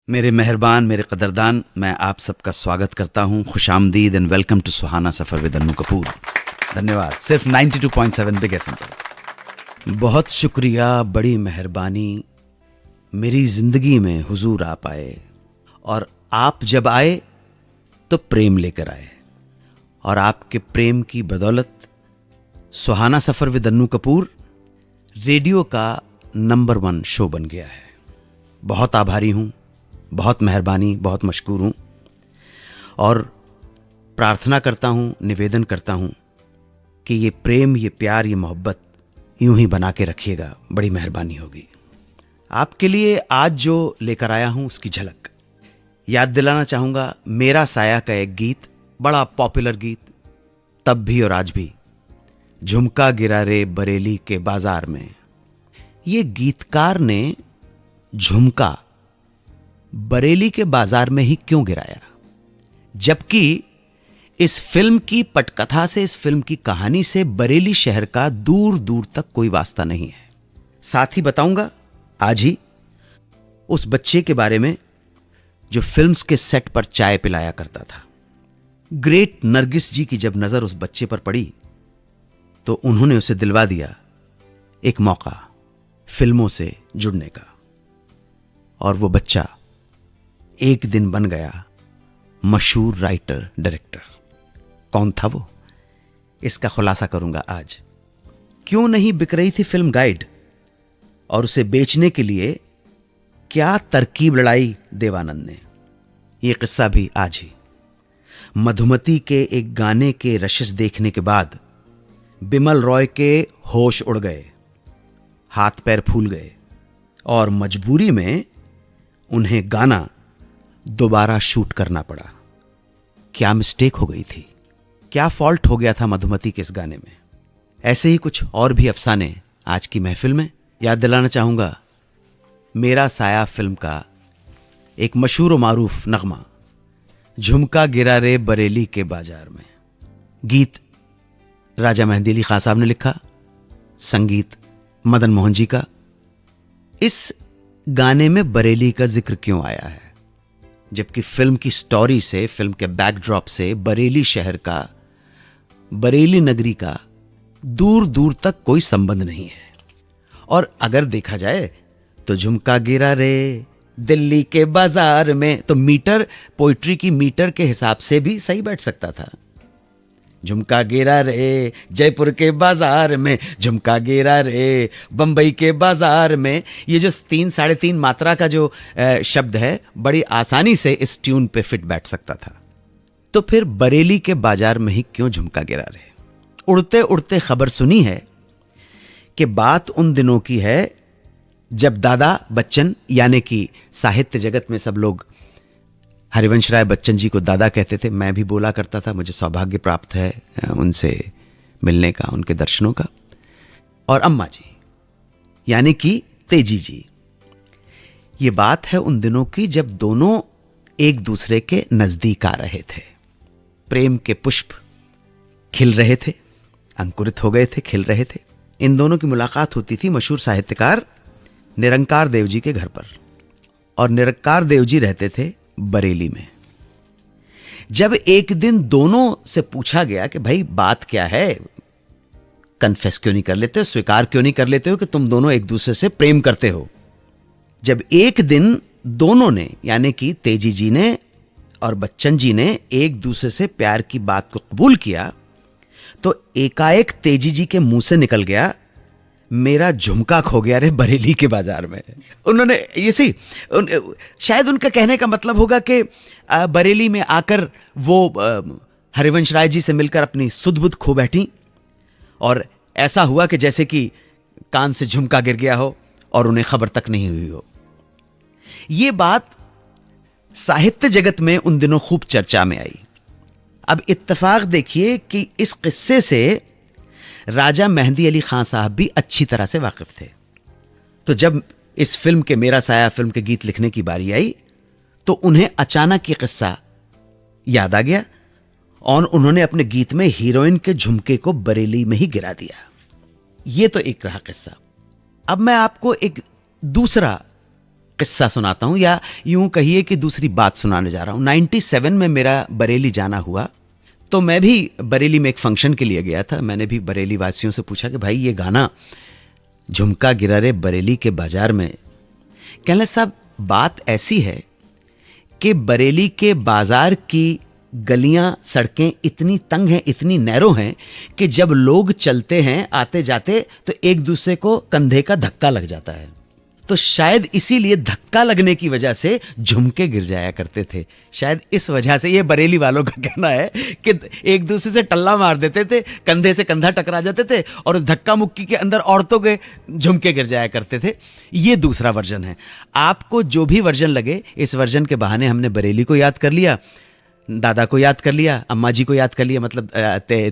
मेरे मेहरबान, मेरे कदरदान, मैं आप सबका स्वागत करता हूं। खुशामदीद and welcome to Suhana Safar with Annu Kapoor. धन्यवाद। सिर्फ 92.7 बिग एफएम पर। बहुत शुक्रिया, बड़ी मेहरबानी, मेरी ज़िंदगी में हुजूर आप आए, और आप जब आए तो प्रेम लेकर आए, और आपके प्रेम की बदौलत सुहाना सफ़र विद अन्नू कपूर रेडियो का नंबर 1 शो बन गया है। बहुत आभारी हूं, बहुत मेहरबानी, बहुत मशकूर हूं, और प्रार्थना करता हूं, निवेदन करता हूं कि ये प्रेम, ये प्यार, ये मोहब्बत यूं ही बना के रखिएगा। बड़ी मेहरबानी होगी। आपके लिए आज जो लेकर आया हूं उसकी झलक याद दिलाना चाहूंगा। मेरा साया का एक गीत, बड़ा पॉपुलर गीत, तब भी और आज भी। झुमका गिरा रे बरेली के बाजार में। ये गीतकार ने झुमका बरेली के बाजार में ही क्यों गिराया, जबकि इस फिल्म की पटकथा से, इस फिल्म की कहानी से बरेली शहर का दूर दूर तक कोई वास्ता नहीं है। साथ ही बताऊंगा आज ही उस बच्चे के बारे में जो फिल्म्स के सेट पर चाय पिलाया करता था। ग्रेट नरगिस जी की जब नजर उस बच्चे पर पड़ी तो उन्होंने उसे दिलवा दिया एक मौका फिल्मों से जुड़ने का, और वो बच्चा एक दिन बन गया मशहूर राइटर डायरेक्टर। कौन था वो, इसका खुलासा करूंगा आज। क्यों नहीं बिक रही थी फिल्म गाइड, और उसे बेचने के लिए क्या तरकीब लड़ाई देवानंद ने, यह किस्सा भी आज ही। मधुमती के एक गाने के रशिस देखने के बाद बिमल रॉय के होश उड़ गए, हाथ पैर फूल गए, और मजबूरी में उन्हें गाना दोबारा शूट करना पड़ा। क्या मिस्टेक हो गई थी, क्या फॉल्ट हो गया था मधुमती के इस गाने में। ऐसे ही कुछ और भी अफसाने आज की महफिल में। याद दिलाना चाहूंगा मेरा साया फिल्म का एक मशहूर व मारूफ नगमा, झुमका गिरा रे बरेली के बाजार में। गीत राजा मेहंदी अली खान साहब ने लिखा, संगीत मदन मोहन जी का। इस गाने में बरेली का जिक्र क्यों आया है, जबकि फिल्म की स्टोरी से, फिल्म के बैकड्रॉप से बरेली शहर का, बरेली नगरी का दूर दूर तक कोई संबंध नहीं है। और अगर देखा जाए तो झुमका गिरा रे दिल्ली के बाजार में, तो मीटर, पोइट्री की मीटर के हिसाब से भी सही बैठ सकता था। झुमका गिरा रे जयपुर के बाजार में, झुमका गिरा रे बंबई के बाजार में। ये जो 3 साढ़े 3 मात्रा का जो शब्द है, बड़ी आसानी से इस ट्यून पे फिट बैठ सकता था। तो फिर बरेली के बाजार में ही क्यों झुमका गिरा रे। उड़ते उड़ते खबर सुनी है कि बात उन दिनों की है जब दादा बच्चन, यानी कि साहित्य जगत में सब लोग हरिवंश राय बच्चन जी को दादा कहते थे। मैं भी बोला करता था, मुझे सौभाग्य प्राप्त है उनसे मिलने का, उनके दर्शनों का। और अम्मा जी यानी कि तेजी जी। ये बात है उन दिनों की जब दोनों एक दूसरे के नजदीक आ रहे थे। प्रेम के पुष्प खिल रहे थे, अंकुरित हो गए थे, खिल रहे थे। इन दोनों की मुलाकात होती थी मशहूर साहित्यकार निरंकार देव जी के घर पर, और निरंकार देव जी रहते थे बरेली में। जब एक दिन दोनों से पूछा गया कि भाई बात क्या है, कन्फेस क्यों नहीं कर लेते हो, स्वीकार क्यों नहीं कर लेते हो कि तुम दोनों एक दूसरे से प्रेम करते हो। जब एक दिन दोनों ने, यानी कि तेजी जी ने और बच्चन जी ने एक दूसरे से प्यार की बात को कबूल किया, तो एकाएक तेजी जी के मुंह से निकल गया, मेरा झुमका खो गया रे बरेली के बाजार में। उन्होंने ये शायद उनका कहने का मतलब होगा कि बरेली में आकर वो हरिवंश राय जी से मिलकर अपनी सुध बुध खो बैठी, और ऐसा हुआ कि जैसे कि कान से झुमका गिर गया हो और उन्हें खबर तक नहीं हुई हो। ये बात साहित्य जगत में उन दिनों खूब चर्चा में आई। अब इत्तेफाक देखिए कि इस किस्से से राजा मेहंदी अली खान साहब भी अच्छी तरह से वाकिफ थे। तो जब इस फिल्म के, मेरा साया फिल्म के गीत लिखने की बारी आई, तो उन्हें अचानक ये किस्सा याद आ गया, और उन्होंने अपने गीत में हीरोइन के झुमके को बरेली में ही गिरा दिया। ये तो एक रहा किस्सा। अब मैं आपको एक दूसरा किस्सा सुनाता हूं, या यूं कहिए कि दूसरी बात सुनाने जा रहा हूं। 97 में मेरा बरेली जाना हुआ, तो मैं भी बरेली में एक फंक्शन के लिए गया था। मैंने भी बरेली वासियों से पूछा कि भाई ये गाना झुमका गिरा रे बरेली के बाजार में, कहने लगे साहब बात ऐसी है कि बरेली के बाजार की गलियां सड़कें इतनी तंग हैं, इतनी नैरो हैं कि जब लोग चलते हैं आते जाते तो एक दूसरे को कंधे का धक्का लग जाता है। तो शायद इसीलिए धक्का लगने की वजह से झुमके गिर जाया करते थे। शायद इस वजह से, ये बरेली वालों का कहना है कि एक दूसरे से टल्ला मार देते थे, कंधे से कंधा टकरा जाते थे और उस धक्का मुक्की के अंदर औरतों के झुमके गिर जाया करते थे। ये दूसरा वर्जन है। आपको जो भी वर्जन लगे, इस वर्जन के बहाने हमने बरेली को याद कर लिया, दादा को याद कर लिया, अम्मा जी को याद कर लिया, मतलब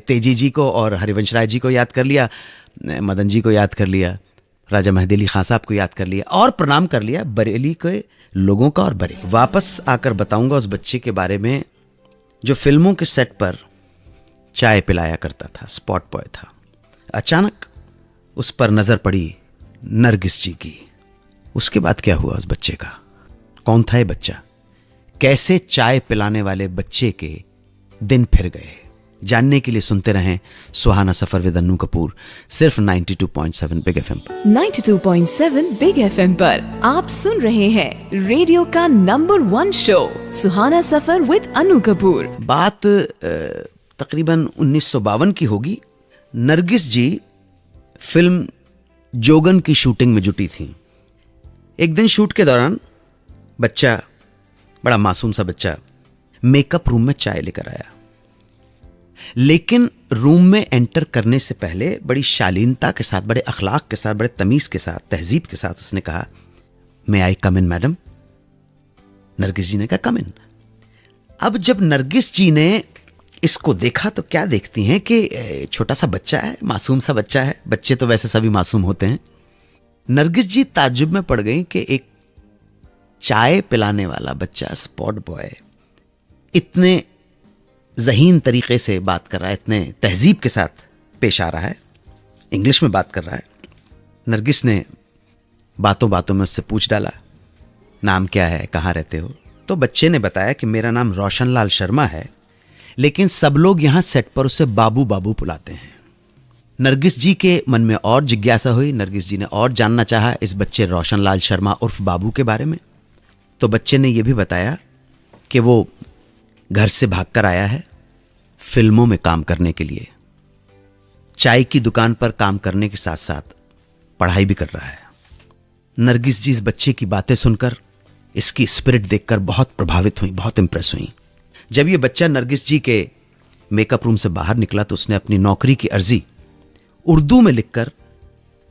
तेजी जी को और हरिवंश राय जी को याद कर लिया, मदन जी को याद कर लिया, राजा मेहदी अली खां साहब को याद कर लिया और प्रणाम कर लिया बरेली के लोगों का। और बरेली वापस आकर बताऊंगा उस बच्चे के बारे में जो फिल्मों के सेट पर चाय पिलाया करता था, स्पॉट बॉय था। अचानक उस पर नजर पड़ी नरगिस जी की। उसके बाद क्या हुआ उस बच्चे का? कौन था ये बच्चा? कैसे चाय पिलाने वाले बच्चे के दिन फिर गए? जानने के लिए सुनते रहें सुहाना सफर विद अन्नू कपूर, सिर्फ 92.7 बिग एफएम पर। 92.7 बिग एफएम पर आप सुन रहे हैं रेडियो का number 1 show Suhana Safar with Annu Kapoor. बात तकरीबन 1952 की होगी। नरगिस जी फिल्म जोगन की शूटिंग में जुटी थी। एक दिन शूट के दौरान बच्चा, बड़ा मासूम सा बच्चा, मेकअप रूम में चाय लेकर आया। लेकिन रूम में एंटर करने से पहले बड़ी शालीनता के साथ, बड़े अखलाक के साथ, बड़े तमीज के साथ, तहजीब के साथ उसने कहा, मे आई कम इन मैडम? नरगिस जी ने कहा कम इन। अब जब नरगिस जी ने इसको देखा तो क्या देखती हैं कि छोटा सा बच्चा है, मासूम सा बच्चा है। बच्चे तो वैसे सभी मासूम होते हैं। नरगिस जी ताज्जुब में पड़ गई कि एक चाय पिलाने वाला बच्चा, स्पॉट बॉय, इतने ज़हीन तरीके से बात कर रहा है, इतने तहजीब के साथ पेश आ रहा है, इंग्लिश में बात कर रहा है। नरगिस ने बातों बातों में उससे पूछ डाला, नाम क्या है, कहाँ रहते हो? तो बच्चे ने बताया कि मेरा नाम रोशनलाल शर्मा है, लेकिन सब लोग यहाँ सेट पर उसे बाबू बाबू बुलाते हैं। नरगिस जी के मन में और जिज्ञासा हुई। नरगिस जी ने और जानना चाहा इस बच्चे रोशनलाल शर्मा उर्फ बाबू के बारे में। तो बच्चे ने यह भी बताया कि वो घर से भागकर आया है फिल्मों में काम करने के लिए। चाय की दुकान पर काम करने के साथ साथ पढ़ाई भी कर रहा है। नरगिस जी इस बच्चे की बातें सुनकर, इसकी स्पिरिट देखकर बहुत प्रभावित हुई, बहुत इंप्रेस हुई। जब ये बच्चा नरगिस जी के मेकअप रूम से बाहर निकला तो उसने अपनी नौकरी की अर्जी उर्दू में लिखकर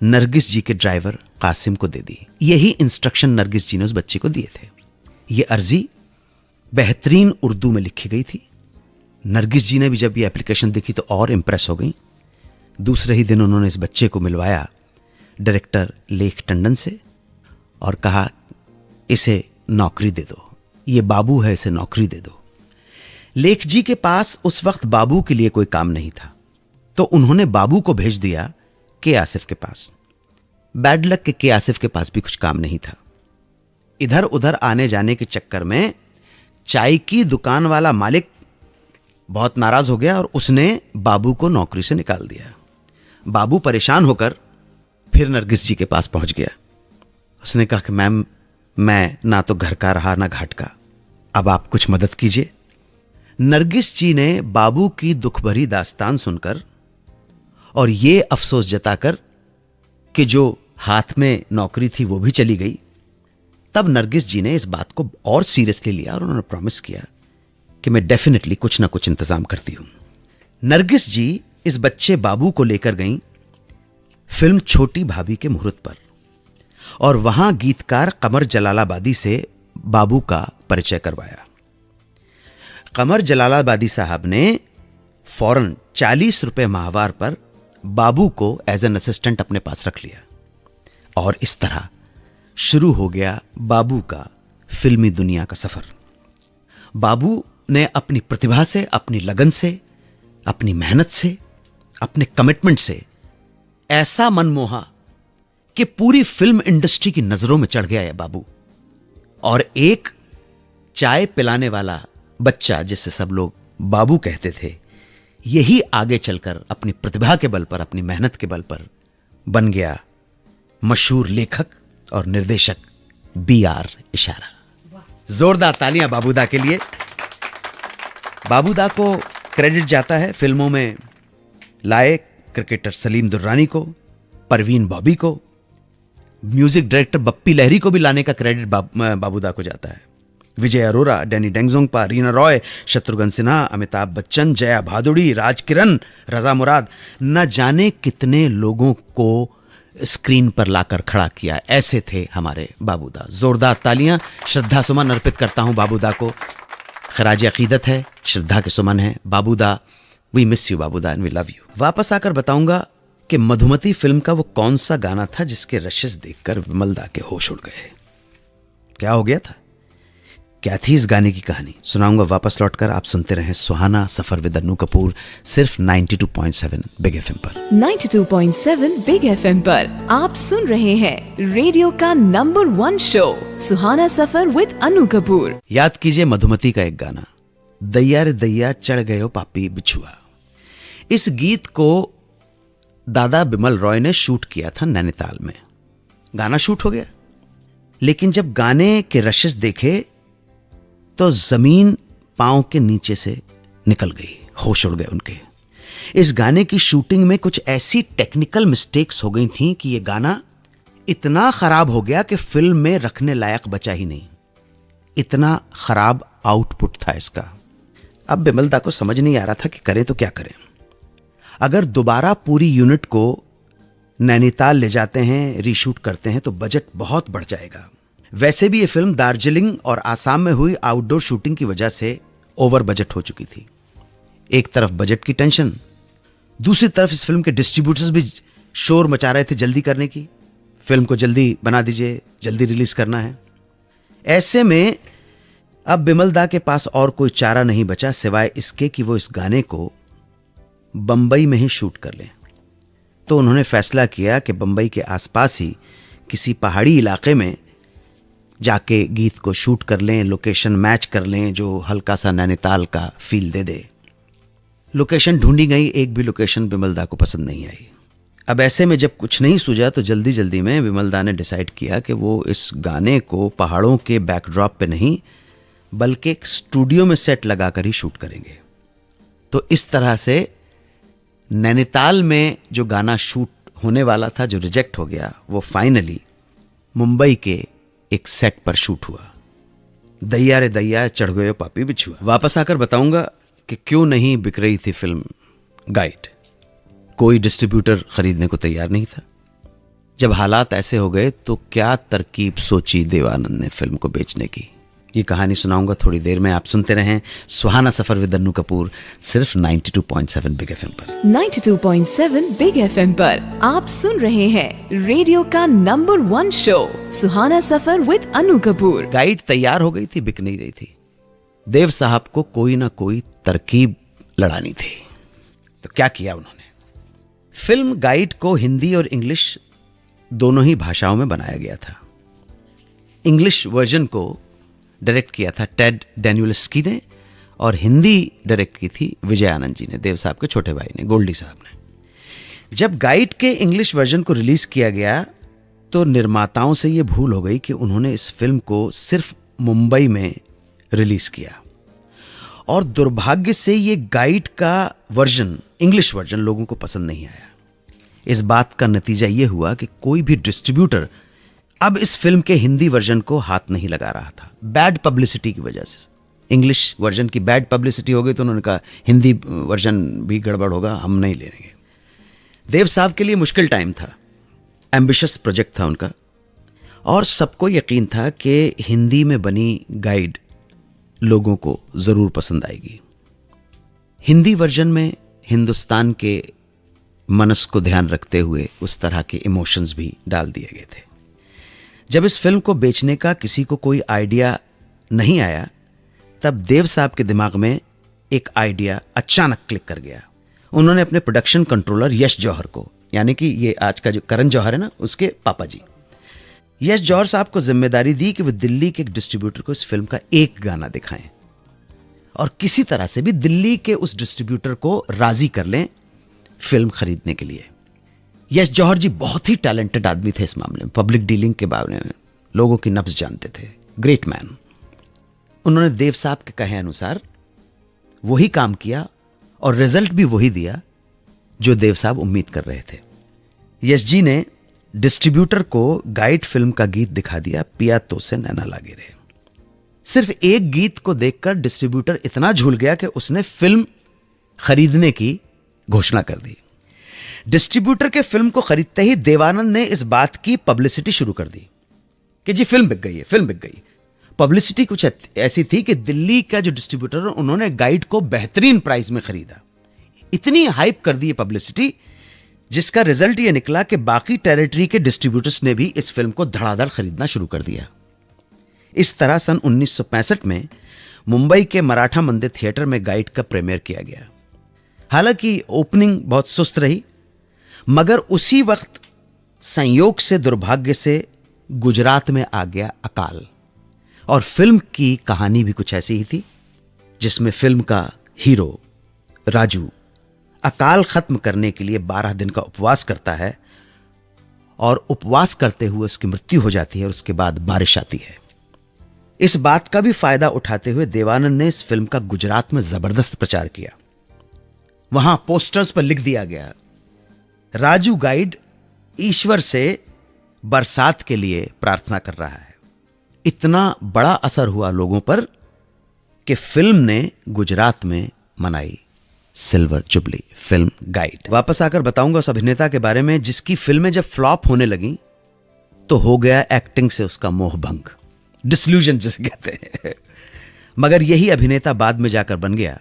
नरगिस जी के ड्राइवर कासिम को दे दी। यही इंस्ट्रक्शन नरगिस जी ने उस बच्चे को दिए थे। यह अर्जी बेहतरीन उर्दू में लिखी गई थी। नरगिस जी ने भी जब ये एप्लीकेशन देखी तो और इंप्रेस हो गई। दूसरे ही दिन उन्होंने इस बच्चे को मिलवाया डायरेक्टर लेख टंडन से और कहा, इसे नौकरी दे दो, ये बाबू है, इसे नौकरी दे दो। लेख जी के पास उस वक्त बाबू के लिए कोई काम नहीं था, तो उन्होंने बाबू को भेज दिया के आसिफ के पास। बैड लक के आसिफ के पास भी कुछ काम नहीं था। इधर उधर आने जाने के चक्कर में चाय की दुकान वाला मालिक बहुत नाराज हो गया और उसने बाबू को नौकरी से निकाल दिया। बाबू परेशान होकर फिर नरगिस जी के पास पहुंच गया। उसने कहा कि मैम, मैं ना तो घर का रहा ना घाट का, अब आप कुछ मदद कीजिए। नरगिस जी ने बाबू की दुख भरी दास्तान सुनकर और ये अफसोस जताकर कि जो हाथ में नौकरी थी वो भी चली गई, तब नरगिस जी ने इस बात को और सीरियसली लिया और उन्होंने प्रॉमिस किया कि मैं डेफिनेटली कुछ ना कुछ इंतजाम करती हूं। नरगिस जी इस बच्चे बाबू को लेकर गईं फिल्म छोटी भाभी के मुहूर्त पर और वहां गीतकार कमर जलालाबादी से बाबू का परिचय करवाया। कमर जलालाबादी साहब ने फौरन 40 रुपए माहवार पर बाबू को एज एन असिस्टेंट अपने पास रख लिया और इस तरह शुरू हो गया बाबू का फिल्मी दुनिया का सफर। बाबू ने अपनी प्रतिभा से, अपनी लगन से, अपनी मेहनत से, अपने कमिटमेंट से ऐसा मन मोहा कि पूरी फिल्म इंडस्ट्री की नजरों में चढ़ गया है बाबू। और एक चाय पिलाने वाला बच्चा जिसे सब लोग बाबू कहते थे, यही आगे चलकर अपनी प्रतिभा के बल पर, अपनी मेहनत के बल पर बन गया मशहूर लेखक और निर्देशक B.R. इशारा। जोरदार तालियां बाबूदा के लिए। बाबूदा को क्रेडिट जाता है फिल्मों में लाए क्रिकेटर सलीम दुर्रानी को, परवीन बॉबी को, म्यूजिक डायरेक्टर बप्पी लहरी को भी लाने का क्रेडिट बाबूदा को जाता है। विजय अरोरा, डैनी डेंगजोंगपा, रीना रॉय, शत्रुघ्न सिन्हा, अमिताभ बच्चन, जया भादुड़ी, राज किरण, रजा मुराद, न जाने कितने लोगों को स्क्रीन पर लाकर खड़ा किया। ऐसे थे हमारे बाबूदा। जोरदार तालियां। श्रद्धा सुमन अर्पित करता हूं बाबूदा को। खराज अकीदत है, श्रद्धा के सुमन है। Babuda, we miss you Babuda and we love you. वापस आकर बताऊंगा कि मधुमती फिल्म का वो कौन सा गाना था जिसके रशेस देखकर विमलदा के होश उड़ गए। क्या हो गया था, क्या थी इस गाने की कहानी, सुनाऊंगा वापस लौटकर। आप सुनते रहें सुहाना सफर विद अन्नू कपूर, सिर्फ 92.7 बिग एफएम पर। 92.7 बिग एफएम पर आप सुन रहे हैं रेडियो का number 1 show Suhana Safar with Annu Kapoor. याद कीजिए मधुमती का एक गाना, दैया रे दैया चढ़ गयो पापी बिछुआ। इस गीत को दादा बिमल रॉय ने शूट किया था नैनीताल में। गाना शूट हो गया, लेकिन जब गाने के रशेस देखे तो जमीन पांव के नीचे से निकल गई, होश उड़ गए उनके। इस गाने की शूटिंग में कुछ ऐसी टेक्निकल मिस्टेक्स हो गई थी कि यह गाना इतना खराब हो गया कि फिल्म में रखने लायक बचा ही नहीं। इतना खराब आउटपुट था इसका। अब बिमलदा को समझ नहीं आ रहा था कि करें तो क्या करें। अगर दोबारा पूरी यूनिट को नैनीताल ले जाते हैं, रीशूट करते हैं, तो बजट बहुत बढ़ जाएगा। वैसे भी ये फिल्म दार्जिलिंग और आसाम में हुई आउटडोर शूटिंग की वजह से ओवर बजट हो चुकी थी। एक तरफ बजट की टेंशन, दूसरी तरफ इस फिल्म के डिस्ट्रीब्यूटर्स भी शोर मचा रहे थे जल्दी करने की। फिल्म को जल्दी बना दीजिए, जल्दी रिलीज करना है। ऐसे में अब बिमलदा के पास और कोई चारा नहीं बचा सिवाय इसके कि वो इस गाने को बंबई में ही शूट कर लें। तो उन्होंने फैसला किया कि बंबई के आसपास ही किसी पहाड़ी इलाके में जाके गीत को शूट कर लें, लोकेशन मैच कर लें जो हल्का सा नैनीताल का फील दे दे। लोकेशन ढूंढी गई, एक भी लोकेशन बिमलदा को पसंद नहीं आई। अब ऐसे में जब कुछ नहीं सूझा तो जल्दी जल्दी में बिमलदा ने डिसाइड किया कि वो इस गाने को पहाड़ों के बैकड्रॉप पे नहीं बल्कि एक स्टूडियो में सेट लगाकर ही शूट करेंगे। तो इस तरह से नैनीताल में जो गाना शूट होने वाला था, जो रिजेक्ट हो गया, वो फाइनली मुंबई के एक सेट पर शूट हुआ। दैया रे दैया चढ़ गयो पापी बिछुआ। वापस आकर बताऊंगा कि क्यों नहीं बिक रही थी फिल्म गाइड। कोई डिस्ट्रीब्यूटर खरीदने को तैयार नहीं था। जब हालात ऐसे हो गए तो क्या तरकीब सोची देवानंद ने फिल्म को बेचने की, ये कहानी सुनाऊंगा थोड़ी देर में। आप सुनते रहें सुहाना सफर विद अन्नू कपूर, सिर्फ 92.7 बिग एफएम पर। 92.7 बिग एफएम पर आप सुन रहे हैं रेडियो का number 1 show Suhana Safar with Annu Kapoor. Guide तैयार हो गई थी, बिक नहीं रही थी। देव साहब को कोई ना कोई तरकीब लड़ानी थी। तो क्या किया उन्होंने, फिल्म गाइड को हिंदी और इंग्लिश दोनों ही भाषाओं में बनाया गया था। इंग्लिश वर्जन को डायरेक्ट किया था टेड डेन्यूल्स्की ने और हिंदी डायरेक्ट की थी विजय आनंद जी ने, देव साहब के छोटे भाई ने, गोल्डी साहब ने। जब गाइड के इंग्लिश वर्जन को रिलीज किया गया तो निर्माताओं से यह भूल हो गई कि उन्होंने इस फिल्म को सिर्फ मुंबई में रिलीज किया और दुर्भाग्य से ये गाइड का वर्जन, इंग्लिश वर्जन, लोगों को पसंद नहीं आया। इस बात का नतीजा यह हुआ कि कोई भी डिस्ट्रीब्यूटर अब इस फिल्म के हिंदी वर्जन को हाथ नहीं लगा रहा था, बैड पब्लिसिटी की वजह से। इंग्लिश वर्जन की बैड पब्लिसिटी हो गई तो उन्होंने कहा हिंदी वर्जन भी गड़बड़ होगा, हम नहीं लेंगे। देव साहब के लिए मुश्किल टाइम था, एम्बिशियस प्रोजेक्ट था उनका और सबको यकीन था कि हिंदी में बनी गाइड लोगों को जरूर पसंद आएगी। हिंदी वर्जन में हिंदुस्तान के मनस को ध्यान रखते हुए उस तरह के इमोशंस भी डाल दिए गए थे। जब इस फिल्म को बेचने का किसी को कोई आइडिया नहीं आया तब देव साहब के दिमाग में एक आइडिया अचानक क्लिक कर गया। उन्होंने अपने प्रोडक्शन कंट्रोलर यश जौहर को, यानी कि ये आज का जो करण जौहर है ना, उसके पापा जी, यश जौहर साहब को जिम्मेदारी दी कि वो दिल्ली के एक डिस्ट्रीब्यूटर को इस फिल्म का एक गाना दिखाएं और किसी तरह से भी दिल्ली के उस डिस्ट्रीब्यूटर को राजी कर लें फिल्म खरीदने के लिए। यश जौहर जी बहुत ही टैलेंटेड आदमी थे इस मामले में, पब्लिक डीलिंग के बारे में लोगों की नब्ज जानते थे, ग्रेट मैन। उन्होंने देव साहब के कहे अनुसार वही काम किया और रिजल्ट भी वही दिया जो देव साहब उम्मीद कर रहे थे। यश जी ने डिस्ट्रीब्यूटर को गाइड फिल्म का गीत दिखा दिया, पिया तो से नैना लागे रे। सिर्फ एक गीत को देखकर डिस्ट्रीब्यूटर इतना झूल गया कि उसने फिल्म खरीदने की घोषणा कर दी। डिस्ट्रीब्यूटर के फिल्म को खरीदते ही देवानंद ने इस बात की पब्लिसिटी शुरू कर दी कि जी फिल्म बिक गई है, फिल्म बिक गई। पब्लिसिटी कुछ ऐसी थी कि दिल्ली का जो डिस्ट्रीब्यूटर है उन्होंने गाइड को बेहतरीन प्राइस में खरीदा। इतनी हाइप कर दी पब्लिसिटी, जिसका रिजल्ट यह निकला कि बाकी टेरिटरी के डिस्ट्रीब्यूटर्स ने भी इस फिल्म को धड़ाधड़ खरीदना शुरू कर दिया। इस तरह सन 1965 में मुंबई के मराठा मंदिर थिएटर में गाइड का प्रीमियर किया गया। हालांकि ओपनिंग बहुत सुस्त रही, मगर उसी वक्त संयोग से, दुर्भाग्य से गुजरात में आ गया अकाल और फिल्म की कहानी भी कुछ ऐसी ही थी, जिसमें फिल्म का हीरो राजू अकाल खत्म करने के लिए 12 दिन का उपवास करता है और उपवास करते हुए उसकी मृत्यु हो जाती है और उसके बाद बारिश आती है। इस बात का भी फायदा उठाते हुए देवानंद ने इस फिल्म का गुजरात में जबरदस्त प्रचार किया। वहां पोस्टर्स पर लिख दिया गया, राजू गाइड ईश्वर से बरसात के लिए प्रार्थना कर रहा है। इतना बड़ा असर हुआ लोगों पर कि फिल्म ने गुजरात में मनाई सिल्वर जुबली, फिल्म गाइड। वापस आकर बताऊंगा उस अभिनेता के बारे में जिसकी फिल्में जब फ्लॉप होने लगी तो हो गया एक्टिंग से उसका मोह भंग, डिसल्यूजन जिसे कहते हैं। मगर यही अभिनेता बाद में जाकर बन गया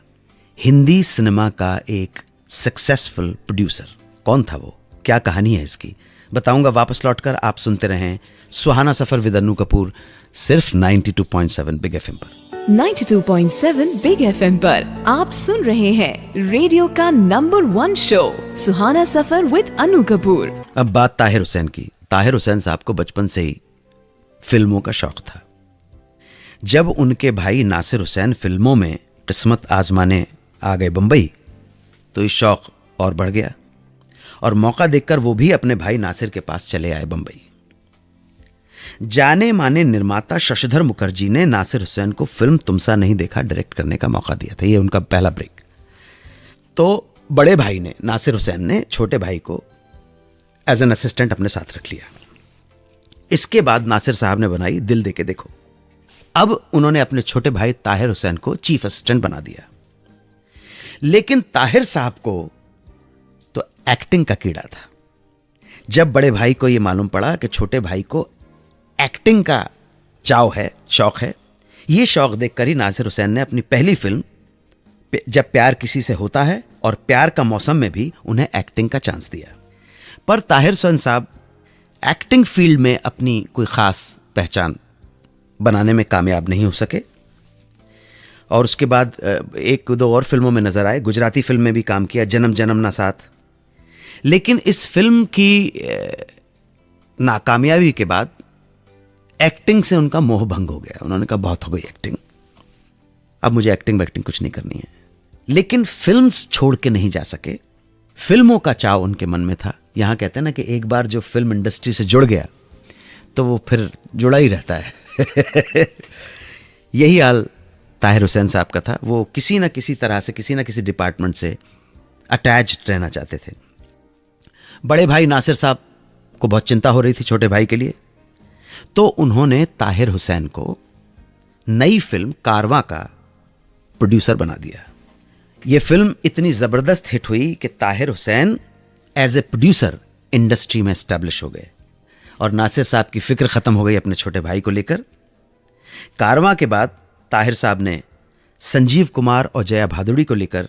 हिंदी सिनेमा का एक सक्सेसफुल प्रोड्यूसर। कौन था वो, क्या कहानी है इसकी, बताऊंगा वापस लौटकर। आप सुनते रहें सुहाना सफर विद अन्नू कपूर, सिर्फ 92.7 बिग एफएम पर। 92.7 बिग एफएम पर आप सुन रहे हैं रेडियो का number 1 show Suhana Safar with Annu Kapoor. अब बात ताहिर हुसैन की। ताहिर हुसैन साहब को बचपन से ही फिल्मों का शौक था। जब उनके भाई नासिर हुसैन फिल्मों में किस्मत आजमाने आ गए बंबई, तो इस शौक और बढ़ गया और मौका देखकर वो भी अपने भाई नासिर के पास चले आए बंबई। जाने माने निर्माता शशिधर मुखर्जी ने नासिर हुसैन को फिल्म तुमसा नहीं देखा डायरेक्ट करने का मौका दिया था। ये उनका पहला ब्रेक। तो बड़े भाई ने, नासिर हुसैन ने, छोटे भाई को एज एन असिस्टेंट अपने साथ रख लिया। इसके बाद नासिर साहब ने बनाई दिल दे के देखो। अब उन्होंने अपने छोटे भाई ताहिर हुसैन को चीफ असिस्टेंट बना दिया। लेकिन ताहिर साहब को तो एक्टिंग का कीड़ा था। जब बड़े भाई को यह मालूम पड़ा कि छोटे भाई को एक्टिंग का चाव है, शौक है, यह शौक देखकर ही नासिर हुसैन ने अपनी पहली फिल्म जब प्यार किसी से होता है और प्यार का मौसम में भी उन्हें एक्टिंग का चांस दिया। पर ताहिर हुसैन साहब एक्टिंग फील्ड में अपनी कोई खास पहचान बनाने में कामयाब नहीं हो सके और उसके बाद एक दो और फिल्मों में नजर आए। गुजराती फिल्म में भी काम किया, जन्म जन्म ना साथ। लेकिन इस फिल्म की नाकामयाबी के बाद एक्टिंग से उनका मोह भंग हो गया। उन्होंने कहा बहुत हो गई एक्टिंग, अब मुझे एक्टिंग कुछ नहीं करनी है। लेकिन फिल्म्स छोड़ के नहीं जा सके। फिल्मों का चाव उनके मन में था। यहां कहते हैं ना कि एक बार जो फिल्म इंडस्ट्री से जुड़ गया तो वो फिर जुड़ा ही रहता है। यही हाल ताहिर हुसैन साहब का था। वो किसी ना किसी तरह से, किसी ना किसी डिपार्टमेंट से अटैच्ड रहना चाहते थे। बड़े भाई नासिर साहब को बहुत चिंता हो रही थी छोटे भाई के लिए, तो उन्होंने ताहिर हुसैन को नई फिल्म कारवां का प्रोड्यूसर बना दिया। यह फिल्म इतनी जबरदस्त हिट हुई कि Tahir Hussain as a producer industry में एस्टैब्लिश हो गए और नासिर साहब की फिक्र खत्म हो गई अपने छोटे भाई को लेकर। कारवां के बाद ताहिर साहब ने संजीव कुमार और जया भादुड़ी को लेकर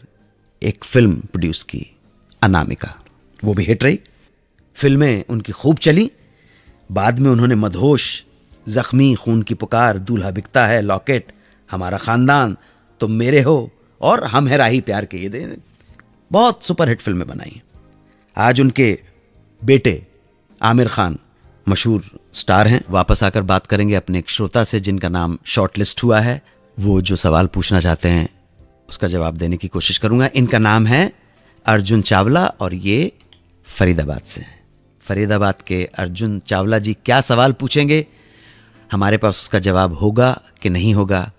एक फिल्म प्रोड्यूस की, अनामिका। वो भी हिट रही। फिल्में उनकी खूब चली। बाद में उन्होंने मदहोश, जख्मी, खून की पुकार, दूल्हा बिकता है, लॉकेट, हमारा खानदान, तुम मेरे हो और हम है राही प्यार के, ये बहुत सुपरहिट फिल्में बनाई। आज उनके बेटे आमिर खान मशहूर स्टार हैं। वापस आकर बात करेंगे अपने एक श्रोता से जिनका नाम शॉर्ट लिस्ट हुआ है। वो जो सवाल पूछना चाहते हैं उसका जवाब देने की कोशिश करूंगा। इनका नाम है अर्जुन चावला और ये फरीदाबाद से हैं। फरीदाबाद के अर्जुन चावला जी क्या सवाल पूछेंगे, हमारे पास उसका जवाब होगा कि नहीं होगा,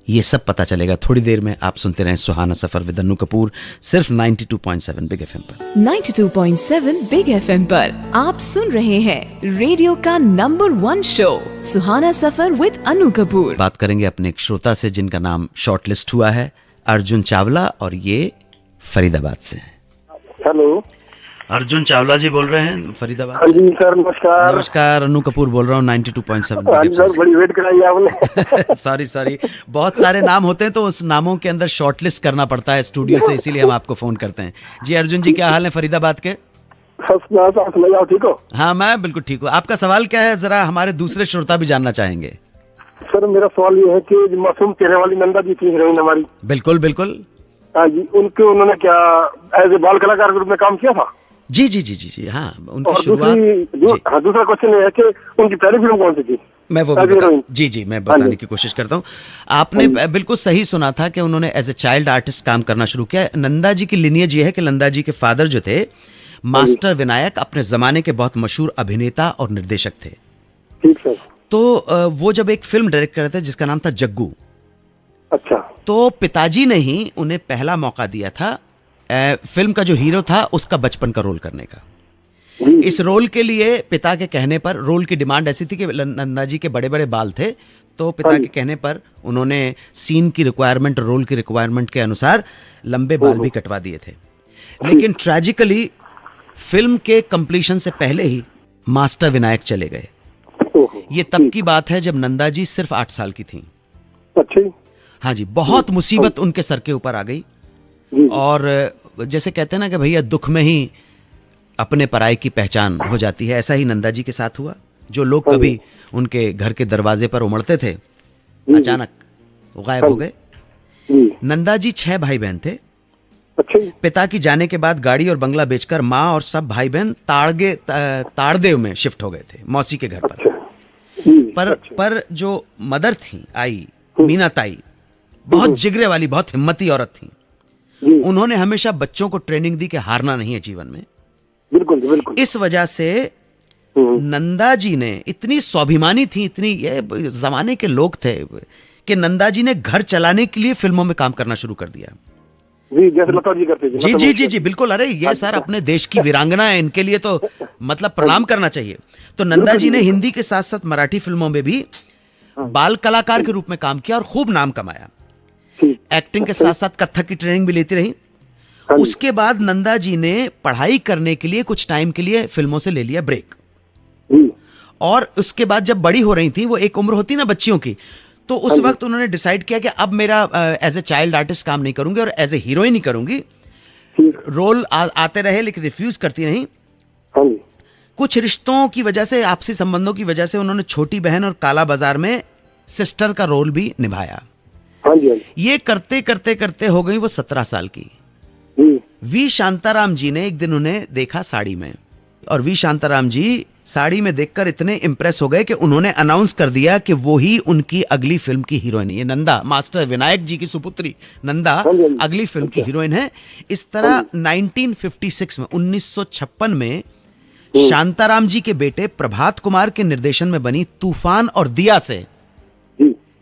ये सब पता चलेगा थोड़ी देर में। आप सुनते रहें सुहाना सफर विद अन्नू कपूर, सिर्फ 92.7 बिग एफएम पर। 92.7 बिग एफएम पर आप सुन रहे हैं रेडियो का number 1 show Suhana Safar with Annu Kapoor. बात करेंगे अपने एक श्रोता से जिनका नाम शॉर्ट लिस्ट हुआ है, अर्जुन चावला और ये फरीदाबाद से हैं। हेलो, अर्जुन चावला जी बोल रहे हैं फरीदाबाद हाँ से। जी सर, नमस्कार। नमस्कार, अन्नू कपूर बोल रहा हूँ 92.7 हाँ बिग जी सर, एफएम बड़ी वेट कराई आपने। से। सॉरी, बहुत सारे नाम होते हैं तो उस नामों के अंदर शॉर्टलिस्ट करना पड़ता है स्टूडियो से, इसीलिए हम आपको फोन करते हैं। जी अर्जुन जी, क्या हाल है फरीदाबाद के? आप ठीक हो? हाँ, मैं बिल्कुल ठीक हूँ। आपका सवाल क्या है, जरा हमारे दूसरे श्रोता भी जानना चाहेंगे। सर मेरा सवाल ये है कि जो मासूम चेहरे वाली नंदा जी थी हीरोइन हमारी, बिल्कुल बिल्कुल। हाँ जी, उन्होंने क्या एज ए बाल कलाकार के रूप में काम किया था? जी जी जी जी जी, हाँ, उनकी और शुरुआत। दूसरा क्वेश्चन ये है कि उनकी पहली फिल्म कौन सी थी? मैं वो भी जी मैं बताने की कोशिश करता हूँ। आपने बिल्कुल सही सुना था कि उन्होंने एज ए चाइल्ड आर्टिस्ट काम करना शुरू किया। नंदा जी की लिनियज ये है कि नंदा जी के फादर जो थे मास्टर विनायक अपने जमाने के बहुत मशहूर अभिनेता और निर्देशक थे। ठीक सर। तो वो जब एक फिल्म डायरेक्ट कर रहे थे जिसका नाम था जग्गू, अच्छा, तो पिताजी ने ही उन्हें पहला मौका दिया था फिल्म का जो हीरो था उसका बचपन का रोल करने का। इस रोल के लिए पिता के कहने पर, रोल की डिमांड ऐसी थी कि नंदा जी के बड़े बड़े बाल थे, तो पिता के कहने पर उन्होंने सीन की रिक्वायरमेंट, रोल की रिक्वायरमेंट के अनुसार लंबे बाल भी कटवा दिए थे। लेकिन ट्रेजिकली फिल्म के कंप्लीशन से पहले ही मास्टर विनायक चले गए। ये तब की बात है जब नंदा जी सिर्फ 8 साल की थी। अच्छा, हाँ जी, बहुत मुसीबत उनके सर के ऊपर आ गई। और जैसे कहते हैं ना कि भैया दुख में ही अपने पराये की पहचान हो जाती है, ऐसा ही नंदा जी के साथ हुआ। जो लोग कभी उनके घर के दरवाजे पर उमड़ते थे, अचानक वो गायब हो गए। नंदा जी 6 भाई बहन थे। अच्छा, पिता की जाने के बाद गाड़ी और बंगला बेचकर माँ और सब भाई बहन ताड़देव में शिफ्ट हो गए थे, मौसी के घर पर। पर जो मदर थी, आई मीना ताई, बहुत जिगरे वाली, बहुत हिम्मती औरत थी। उन्होंने हमेशा बच्चों को ट्रेनिंग दी कि हारना नहीं है जीवन में। बिल्कुल बिल्कुल। इस वजह से नंदा जी ने, इतनी स्वाभिमानी थी, इतनी ये जमाने के लोग थे कि नंदा जी ने घर चलाने के लिए फिल्मों में काम करना शुरू कर दिया। जी, जैसे लता जी करते थे। जी जी जी जी बिल्कुल। अरे ये सर अपने देश की वीरांगना है, इनके लिए तो मतलब प्रणाम करना चाहिए। तो नंदा जी ने हिंदी के साथ साथ मराठी फिल्मों में भी बाल कलाकार के रूप में काम किया और खूब नाम कमाया। एक्टिंग के साथ साथ कथक की ट्रेनिंग भी लेती रही। उसके बाद नंदा जी ने पढ़ाई करने के लिए कुछ टाइम के लिए फिल्मों से ले लिया ब्रेक। और उसके बाद जब बड़ी हो रही थी, वो एक उम्र होती ना बच्चियों की, तो उस वक्त उन्होंने डिसाइड किया कि अब मेरा एज ए चाइल्ड आर्टिस्ट काम नहीं करूंगी और एज ए हीरोइन ही करूंगी। रोल आते रहे लेकिन रिफ्यूज करती नहीं। कुछ रिश्तों की वजह से, आपसी संबंधों की वजह से उन्होंने छोटी बहन और काला बाजार में सिस्टर का रोल भी निभाया। ये करते करते करते हो गई वो 17 साल की। वी शांताराम जी ने एक दिन उन्हें देखा साड़ी में, और वी शांताराम जी साड़ी में देखकर इतने इंप्रेस हो गए कि उन्होंने अनाउंस कर दिया कि वो ही उनकी अगली फिल्म की हीरोइन है। ये नंदा, मास्टर विनायक जी की सुपुत्री नंदा अगली फिल्म की हीरोइन है। इस तरह 1956 में, 1956 में शांताराम जी के बेटे प्रभात कुमार के निर्देशन में बनी तूफान और दिया से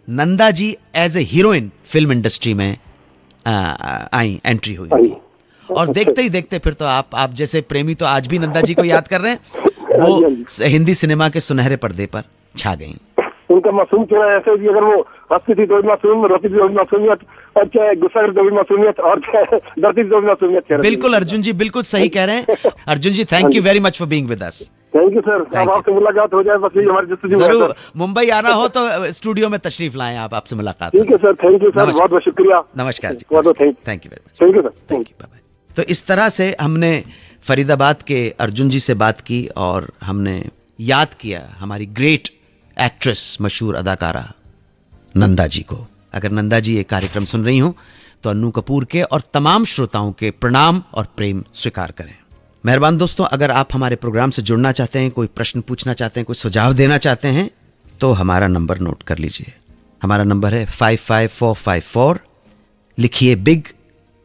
Nanda ji as a heroine film industry में आई, एंट्री हुई। और देखते ही देखते फिर तो आप जैसे प्रेमी तो आज भी नंदा जी को याद कर रहे हैं। वो हिंदी सिनेमा के सुनहरे पर्दे पर छा गई। उनका मासूम चेहरा ऐसे भी, अगर वो हंसती थी तो भी मासूम, रोती थी तो भी मासूमियत, और चाहे गुस्सा करती तो भी मासूमियत, और चाहे डरती थी तो भी मासूमियत। बिल्कुल अर्जुन जी, बिल्कुल सही कह रहे हैं। Arjun ji, thank you very much for being with us. Thank you sir. अब आपसे मुलाकात हो जाए बस, यही हमारी जस्तजू। जरूर, मुंबई आना हो तो स्टूडियो में तशरीफ लाएं, आप, आपसे मुलाकात। ठीक है सर, थैंक यू सर, बहुत बहुत शुक्रिया। नमस्कार जी, thank you very much. Thank you sir, thank you, bye bye. तो इस तरह से हमने फरीदाबाद के अर्जुन जी से बात की और हमने याद किया हमारी ग्रेट एक्ट्रेस, मशहूर अदाकारा नंदा जी को। अगर नंदा जी ये कार्यक्रम सुन रही हो तो अन्नू कपूर के और तमाम श्रोताओं के प्रणाम और प्रेम स्वीकार करें। मेहरबान दोस्तों, अगर आप हमारे प्रोग्राम से जुड़ना चाहते हैं, कोई प्रश्न पूछना चाहते हैं, कोई सुझाव देना चाहते हैं, तो हमारा नंबर नोट कर लीजिए। हमारा नंबर है 55454। लिखिए big,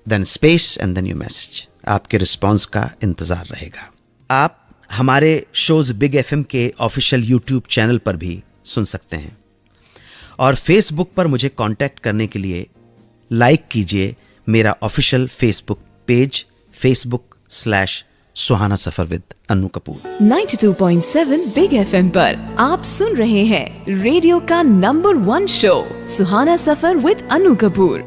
then space and then your message. आपके रिस्पॉन्स का इंतजार रहेगा। आप हमारे शोज बिग एफएम के ऑफिशियल यूट्यूब चैनल पर भी सुन सकते हैं, और फेसबुक पर मुझे कांटेक्ट करने के लिए लाइक कीजिए मेरा ऑफिशियल फेसबुक पेज, facebook/सुहाना Safar with Annu Kapoor. 92.7 big FM पर आप सुन रहे हैं रेडियो का number 1 show Suhana Safar with Anu Kapoor.